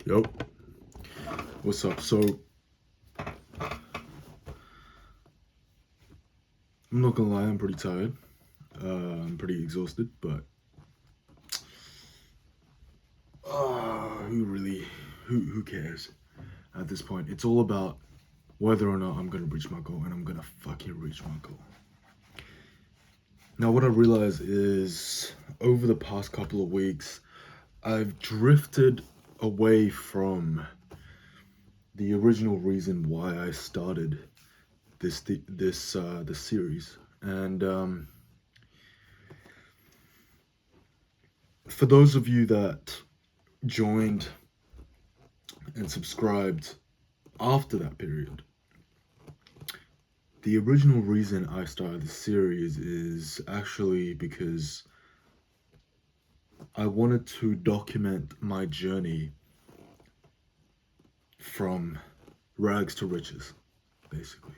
Yo, what's up? So, I'm not gonna lie, I'm pretty tired. I'm pretty exhausted, but who cares at this point? It's all about whether or not I'm gonna reach my goal, and I'm gonna fucking reach my goal. Now, what I realize is over the past couple of weeks, I've drifted away from the original reason why I started this series, and for those of you that joined and subscribed after that period, the original reason I started the series is actually because I wanted to document my journey from rags to riches, basically.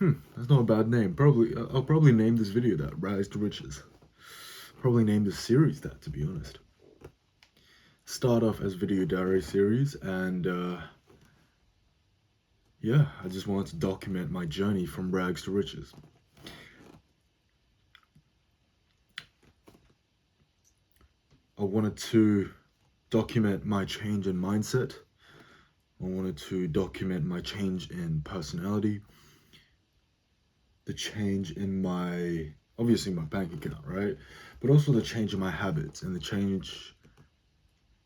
That's not a bad name. I'll probably name this video that, Rags to Riches. Probably name this series that, to be honest. Start off as video diary series, and yeah, I just wanted to document my journey from rags to riches. I wanted to document my change in mindset. I wanted to document my change in personality, the change in obviously my bank account, right? But also the change in my habits and the change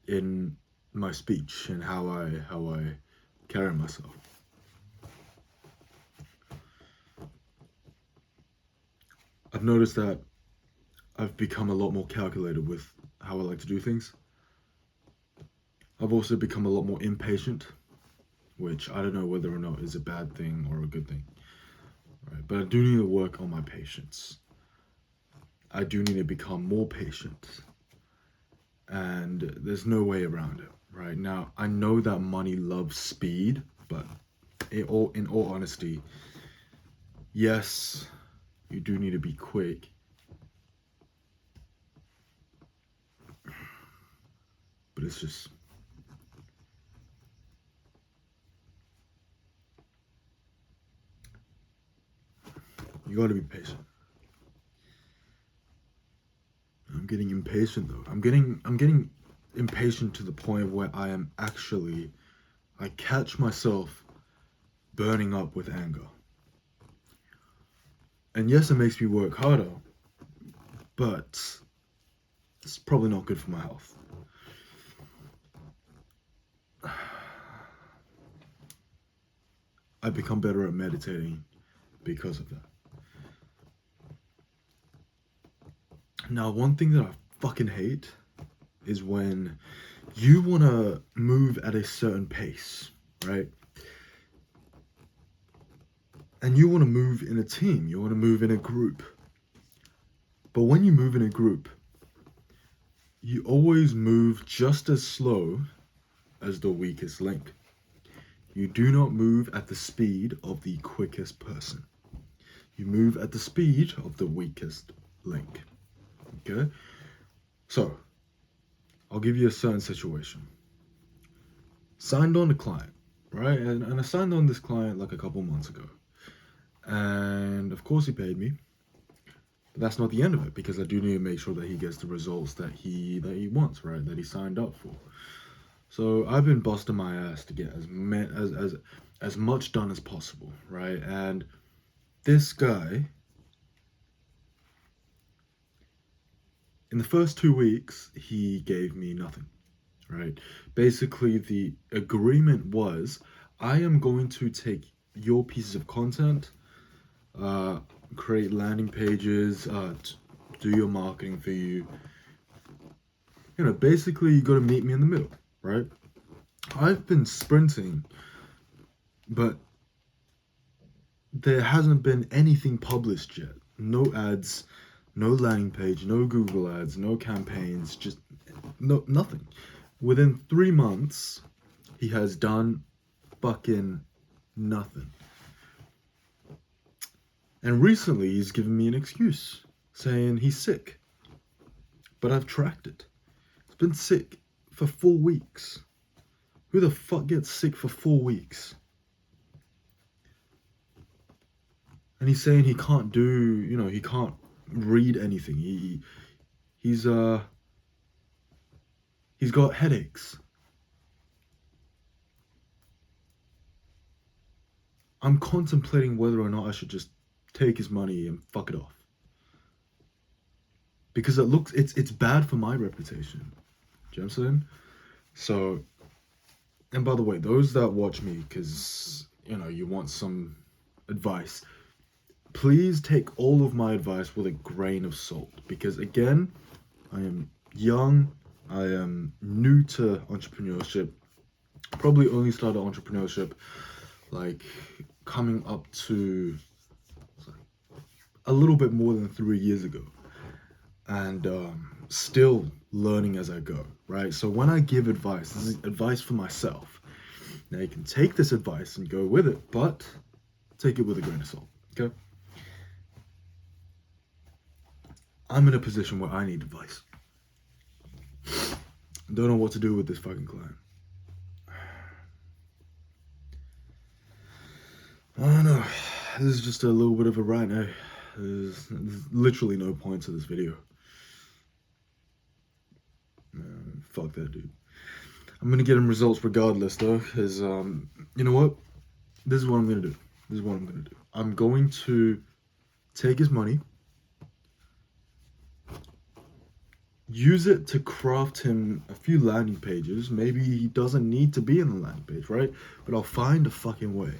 in my speech and how I carry myself. I've noticed that I've become a lot more calculated with how I like to do things. I've also become a lot more impatient, which I don't know whether or not is a bad thing or a good thing. Right? But I do need to work on my patience. I do need to become more patient. And there's no way around it. Right now, I know that money loves speed, but in all honesty, yes, you do need to be quick. But it's just, you gotta be patient. I'm getting impatient though. I'm getting impatient to the point where I catch myself burning up with anger. And yes, it makes me work harder, but it's probably not good for my health. I've become better at meditating because of that. Now, one thing that I fucking hate is when you want to move at a certain pace, right? And you want to move in a team, you want to move in a group. But when you move in a group, you always move just as slow as the weakest link. You do not move at the speed of the quickest person. You move at the speed of the weakest link. Okay? So, I'll give you a certain situation. Signed on a client, right? And I signed on this client like a couple months ago. And of course he paid me. But that's not the end of it, because I do need to make sure that he gets the results that he wants, right? That he signed up for. So I've been busting my ass to get as much done as possible, right? And this guy, in the first 2 weeks, he gave me nothing, right? Basically, the agreement was, I am going to take your pieces of content, create landing pages, do your marketing for you. You know, basically, you got to meet me in the middle, right? I've been sprinting, but there hasn't been anything published yet. No ads, no landing page, no Google ads, no campaigns, just nothing. Within 3 months, he has done fucking nothing. And recently, he's given me an excuse, saying he's sick. but I've tracked it. It's been sick for 4 weeks. Who the fuck gets sick for 4 weeks? And he's saying he can't do, he can't read anything. He's got headaches. I'm contemplating whether or not I should just take his money and fuck it off. Because it's bad for my reputation. Do you know what I'm saying? So, and by the way, those that watch me because, you want some advice, please take all of my advice with a grain of salt. Because again, I am young, I am new to entrepreneurship, probably only started entrepreneurship like coming up to a little bit more than 3 years ago, and still learning as I go, right? So when I give advice, this is advice for myself. Now you can take this advice and go with it, but take it with a grain of salt, okay? I'm in a position where I need advice. Don't know what to do with this fucking client. I don't know. This is just a little bit of a rant, eh? There's literally no point to this video. Fuck that dude. I'm gonna get him results regardless though, because you know what? This is what I'm gonna do. I'm going to take his money, use it to craft him a few landing pages. Maybe he doesn't need to be in the landing page, right? But I'll find a fucking way.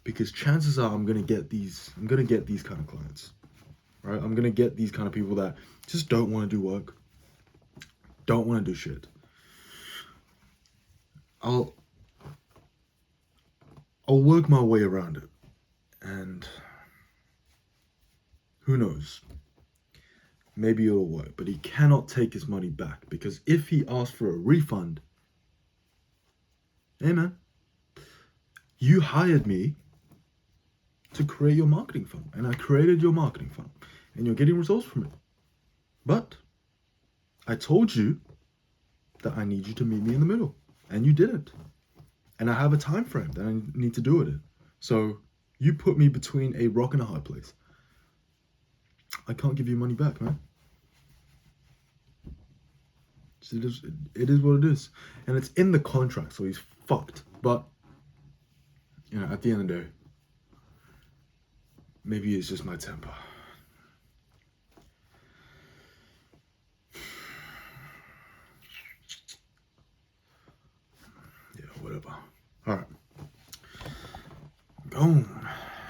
Because chances are I'm gonna get these kind of clients, right? I'm gonna get these kind of people that just don't want to do work, don't want to do shit. I'll work my way around it, and who knows? Maybe it'll work, but he cannot take his money back, because if he asks for a refund, hey man, you hired me to create your marketing funnel, and I created your marketing funnel, and you're getting results from it. But I told you that I need you to meet me in the middle, and you didn't. And I have a time frame that I need to do it in. So you put me between a rock and a hard place. I can't give you money back, man. It is what it is. And it's in the contract, so he's fucked. But, at the end of the day, maybe it's just my temper. Yeah, whatever. All right. Boom.